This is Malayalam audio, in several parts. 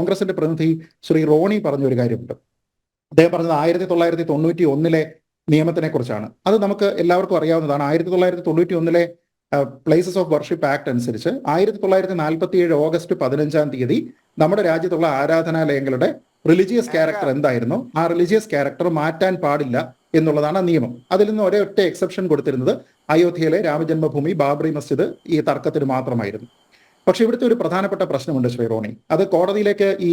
കോൺഗ്രസിന്റെ പ്രതിനിധി ശ്രീ റോണി പറഞ്ഞ ഒരു കാര്യമുണ്ട്. അദ്ദേഹം പറഞ്ഞത് 1991 നിയമത്തിനെ കുറിച്ചാണ്. അത് നമുക്ക് എല്ലാവർക്കും അറിയാവുന്നതാണ്. 1991 പ്ലേസസ് ഓഫ് വർഷിപ്പ് ആക്ട് അനുസരിച്ച് 1947 ഓഗസ്റ്റ് 15 നമ്മുടെ രാജ്യത്തുള്ള ആരാധനാലയങ്ങളുടെ റിലീജിയസ് ക്യാരക്ടർ എന്തായിരുന്നു, ആ റിലീജിയസ് ക്യാരക്ടർ മാറ്റാൻ പാടില്ല എന്നുള്ളതാണ് ആ നിയമം. അതിൽ നിന്ന് ഒരൊറ്റ എക്സെപ്ഷൻ കൊടുത്തിരുന്നത് അയോധ്യയിലെ രാമജന്മഭൂമി ബാബറി മസ്ജിദ് ഈ തർക്കത്തിന് മാത്രമായിരുന്നു. പക്ഷെ ഇവിടുത്തെ ഒരു പ്രധാനപ്പെട്ട പ്രശ്നമുണ്ട് ശ്രീ റോണി. അത് കോടതിയിലേക്ക് ഈ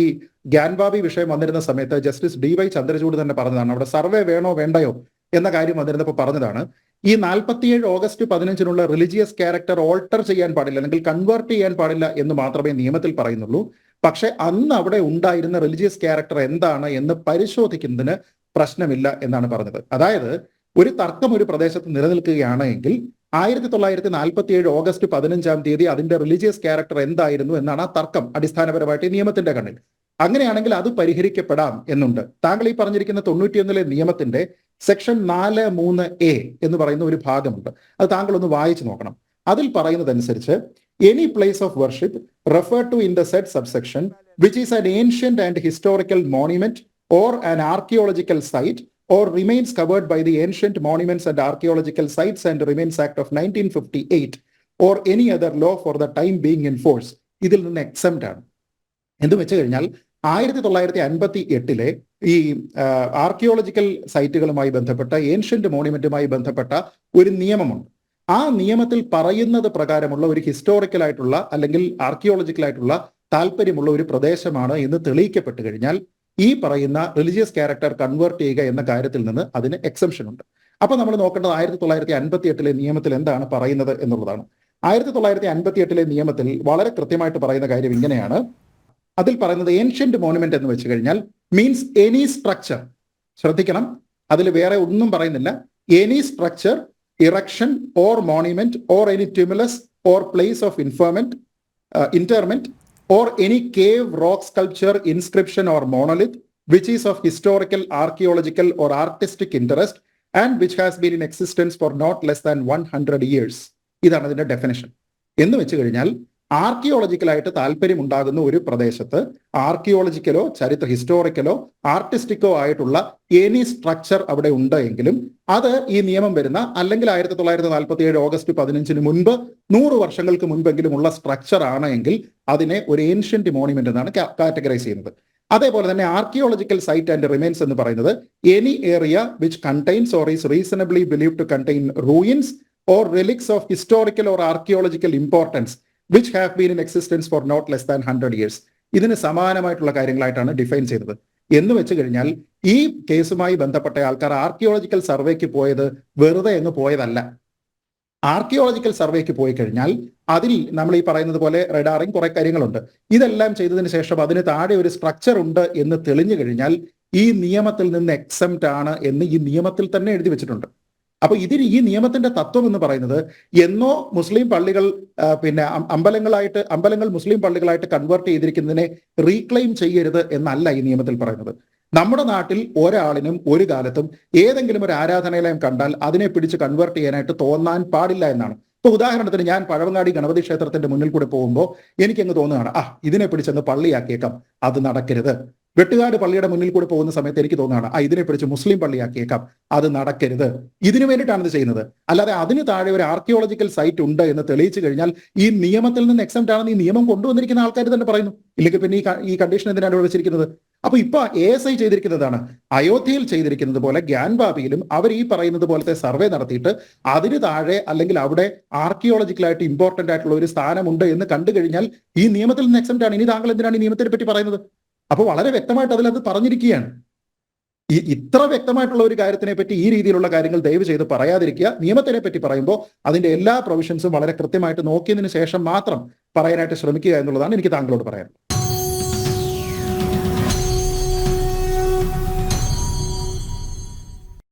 ഗ്യാൻബാബി വിഷയം വന്നിരുന്ന സമയത്ത് ജസ്റ്റിസ് DY ചന്ദ്രചൂഡ് തന്നെ പറഞ്ഞതാണ്. അവിടെ സർവേ വേണോ വേണ്ടയോ എന്ന കാര്യം വന്നിരുന്നപ്പോൾ പറഞ്ഞതാണ്, ഈ 47 ഓഗസ്റ്റ് 15 റിലീജിയസ് ക്യാരക്ടർ ഓൾട്ടർ ചെയ്യാൻ പാടില്ല, അല്ലെങ്കിൽ കൺവേർട്ട് ചെയ്യാൻ പാടില്ല എന്ന് മാത്രമേ നിയമത്തിൽ പറയുന്നുള്ളൂ. പക്ഷെ അന്ന് അവിടെ ഉണ്ടായിരുന്ന റിലീജിയസ് ക്യാരക്ടർ എന്താണ് എന്ന് പരിശോധിക്കുന്നതിന് പ്രശ്നമില്ല എന്നാണ് പറഞ്ഞത്. അതായത് ഒരു തർക്കം ഒരു പ്രദേശത്ത് നിലനിൽക്കുകയാണ് എങ്കിൽ 1947 ഓഗസ്റ്റ് 15 അതിന്റെ റിലീജിയസ് ക്യാരക്ടർ എന്തായിരുന്നു എന്നാണ് ആ തർക്കം അടിസ്ഥാനപരമായിട്ട് ഈ നിയമത്തിന്റെ കണ്ണിൽ. അങ്ങനെയാണെങ്കിൽ അത് പരിഹരിക്കപ്പെടാം എന്നുണ്ട്. താങ്കൾ ഈ പറഞ്ഞിരിക്കുന്ന 91 നിയമത്തിന്റെ സെക്ഷൻ 4(3)A എന്ന് പറയുന്ന ഒരു ഭാഗമുണ്ട്. അത് താങ്കൾ ഒന്ന് വായിച്ചു നോക്കണം. അതിൽ പറയുന്നതനുസരിച്ച് any place of worship refer to in the said subsection which is an ancient and historical monument or an archaeological site or remains covered by the Ancient Monuments and Archaeological Sites and Remains Act of 1958 or any other law for the time being in force, ഇതിൽ നിന്ന് എക്സംപ്റ്റ് ആണ്. എന്ന് വെച്ച് കഴിഞ്ഞാൽ 1958 ഈ ആർക്കിയോളജിക്കൽ സൈറ്റുകളുമായി ബന്ധപ്പെട്ട ഏൻഷ്യന്റ് മോണ്യുമെന്റുമായി ബന്ധപ്പെട്ട ഒരു നിയമമുണ്ട്. ആ നിയമത്തിൽ പറയുന്നത് പ്രകാരമുള്ള ഒരു ഹിസ്റ്റോറിക്കൽ ആയിട്ടുള്ള അല്ലെങ്കിൽ ആർക്കിയോളജിക്കൽ ആയിട്ടുള്ള താല്പര്യമുള്ള ഒരു പ്രദേശമാണ് എന്ന് തെളിയിക്കപ്പെട്ട് കഴിഞ്ഞാൽ ഈ പറയുന്ന റിലീജിയസ് ക്യാരക്ടർ കൺവേർട്ട് ചെയ്യുക എന്ന കാര്യത്തിൽ നിന്ന് അതിന് എക്സംഷൻ ഉണ്ട്. അപ്പൊ നമ്മൾ നോക്കേണ്ടത് 1958 നിയമത്തിൽ എന്താണ് പറയുന്നത് എന്നുള്ളതാണ്. 1958 നിയമത്തിൽ വളരെ കൃത്യമായിട്ട് പറയുന്ന കാര്യം ഇങ്ങനെയാണ്. അതിൽ പറയുന്നത് ഏൻഷ്യന്റ് മോണ്യുമെന്റ് എന്ന് വെച്ച് കഴിഞ്ഞാൽ മീൻസ് എനി സ്ട്രക്ചർ. ശ്രദ്ധിക്കണം, അതിൽ വേറെ ഒന്നും പറയുന്നില്ല. Any structure, erection or monument or any tumulus or place of interment or any cave, rock sculpture, inscription or monolith which is of historical, archaeological or artistic interest and which has been in existence for not less than 100 years. ഇതാണ് അതിന്റെ ഡെഫിനിഷൻ. എന്ന് വെച്ച് കഴിഞ്ഞാൽ ആർക്കിയോളജിക്കലായിട്ട് താല്പര്യം ഉണ്ടാകുന്ന ഒരു പ്രദേശത്ത് ആർക്കിയോളജിക്കലോ ഹിസ്റ്റോറിക്കലോ ആർട്ടിസ്റ്റിക്കോ ആയിട്ടുള്ള എനി സ്ട്രക്ചർ അവിടെ ഉണ്ട് എങ്കിലും അത് ഈ നിയമം വരുന്ന അല്ലെങ്കിൽ 1947 ഓഗസ്റ്റ് 15 മുൻപ് 100 വർഷങ്ങൾക്ക് മുൻപെങ്കിലും ഉള്ള സ്ട്രക്ചർ ആണ് എങ്കിൽ അതിനെ ഒരു ഏൻഷ്യന്റ് മോണ്യുമെന്റ് എന്നാണ് കാറ്റഗറൈസ് ചെയ്യുന്നത്. അതേപോലെ തന്നെ ആർക്കിയോളജിക്കൽ സൈറ്റ് ആൻഡ് റിമെയിൻസ് എന്ന് പറയുന്നത് any area which contains or is reasonably believe to contain ruins or relics of historical or archaeological importance which have been in existence for not less than 100 years. ഇതിന് സമാനമായിട്ടുള്ള കാര്യങ്ങളായിട്ടാണ് ഡിഫൈൻ ചെയ്തത്. എന്ന് വെച്ച് കഴിഞ്ഞാൽ ഈ കേസുമായി ബന്ധപ്പെട്ട ആൾക്കാർ ആർക്കിയോളജിക്കൽ സർവേക്ക് പോയത് വെറുതെ എന്ന് പോയതല്ല. ആർക്കിയോളജിക്കൽ സർവേക്ക് പോയി കഴിഞ്ഞാൽ അതിൽ നമ്മൾ ഈ പറയുന്നത് പോലെ റഡാറിങ് കുറെ കാര്യങ്ങളുണ്ട്. ഇതെല്ലാം ചെയ്തതിന് ശേഷം അതിന് താഴെ ഒരു സ്ട്രക്ചർ ഉണ്ട് എന്ന് തെളിഞ്ഞു കഴിഞ്ഞാൽ ഈ നിയമത്തിൽ നിന്ന് എക്സംപ്റ്റ് ആണ് എന്ന് ഈ നിയമത്തിൽ തന്നെ എഴുതി വെച്ചിട്ടുണ്ട്. അപ്പൊ ഈ നിയമത്തിന്റെ തത്വം എന്ന് പറയുന്നത് എന്നോ മുസ്ലിം പള്ളികൾ അമ്പലങ്ങൾ മുസ്ലിം പള്ളികളായിട്ട് കൺവേർട്ട് ചെയ്തിരിക്കുന്നതിനെ റീക്ലെയിം ചെയ്യരുത് എന്നല്ല ഈ നിയമത്തിൽ പറയുന്നത്. നമ്മുടെ നാട്ടിൽ ഒരാളിനും ഒരു കാലത്തും ഏതെങ്കിലും ഒരു ആരാധനാലയം കണ്ടാൽ അതിനെ പിടിച്ച് കൺവേർട്ട് ചെയ്യാനായിട്ട് തോന്നാൻ പാടില്ല എന്നാണ്. ഇപ്പൊ ഉദാഹരണത്തിന് ഞാൻ പഴവങ്ങാടി ഗണപതി ക്ഷേത്രത്തിന്റെ മുന്നിൽ കൂടെ പോകുമ്പോൾ എനിക്കങ്ങ് തോന്നുകയാണ്, ഇതിനെ പിടിച്ചെന്ന് പള്ളിയാക്കിയേക്കാം, അത് നടക്കരുത്. വെട്ടുകാട് പള്ളിയുടെ മുന്നിൽ കൂടെ പോകുന്ന സമയത്ത് എനിക്ക് തോന്നുകയാണ്, ഇതിനെ പിടിച്ച് മുസ്ലിം പള്ളിയാക്കിയേക്കാം, അത് നടക്കരുത്. ഇതിനു വേണ്ടിയിട്ടാണ് ഇത് ചെയ്യുന്നത്. അല്ലാതെ അതിന് താഴെ ഒരു ആർക്കിയോളജിക്കൽ സൈറ്റ് ഉണ്ട് എന്ന് തെളിയിച്ചു കഴിഞ്ഞാൽ ഈ നിയമത്തിൽ നിന്ന് എക്സംപ്റ്റ് ആണെന്ന് ഈ നിയമം കൊണ്ടുവന്നിരിക്കുന്ന ആൾക്കാർ തന്നെ പറയുന്നു. ഇല്ലെങ്കിൽ പിന്നെ ഈ കണ്ടീഷൻ എന്തിനാണ് ഇവിടെ വെച്ചിരിക്കുന്നത്? അപ്പൊ ഇപ്പൊ ASI ചെയ്തിരിക്കുന്നതാണ്, അയോധ്യയിൽ ചെയ്തിരിക്കുന്നത് പോലെ ഗ്യാൻബാബിയിലും അവർ ഈ പറയുന്നത് പോലത്തെ സർവേ നടത്തിയിട്ട് അതിന് താഴെ അല്ലെങ്കിൽ അവിടെ ആർക്കിയോളജിക്കലായിട്ട് ഇമ്പോർട്ടന്റ് ആയിട്ടുള്ള ഒരു സ്ഥാനമുണ്ട് എന്ന് കണ്ടു കഴിഞ്ഞാൽ ഈ നിയമത്തിൽ നിന്ന് എക്സംപ്റ്റ് ആണ്. ഇനി താങ്കൾ എന്തിനാണ് ഈ നിയമത്തിനെ പറ്റി പറയുന്നത്? അപ്പൊ വളരെ വ്യക്തമായിട്ട് അതിലത് പറഞ്ഞിരിക്കുകയാണ്. ഇത്ര വ്യക്തമായിട്ടുള്ള ഒരു കാര്യത്തിനെ പറ്റി ഈ രീതിയിലുള്ള കാര്യങ്ങൾ ദയവ് ചെയ്ത് പറയാതിരിക്കുക. നിയമത്തിനെ പറ്റി പറയുമ്പോൾ അതിന്റെ എല്ലാ പ്രൊവിഷൻസും വളരെ കൃത്യമായിട്ട് നോക്കിയതിനു ശേഷം മാത്രം പറയാനായിട്ട് ശ്രമിക്കുക എന്നുള്ളതാണ് എനിക്ക് താങ്കളോട് പറയാനുള്ളത്.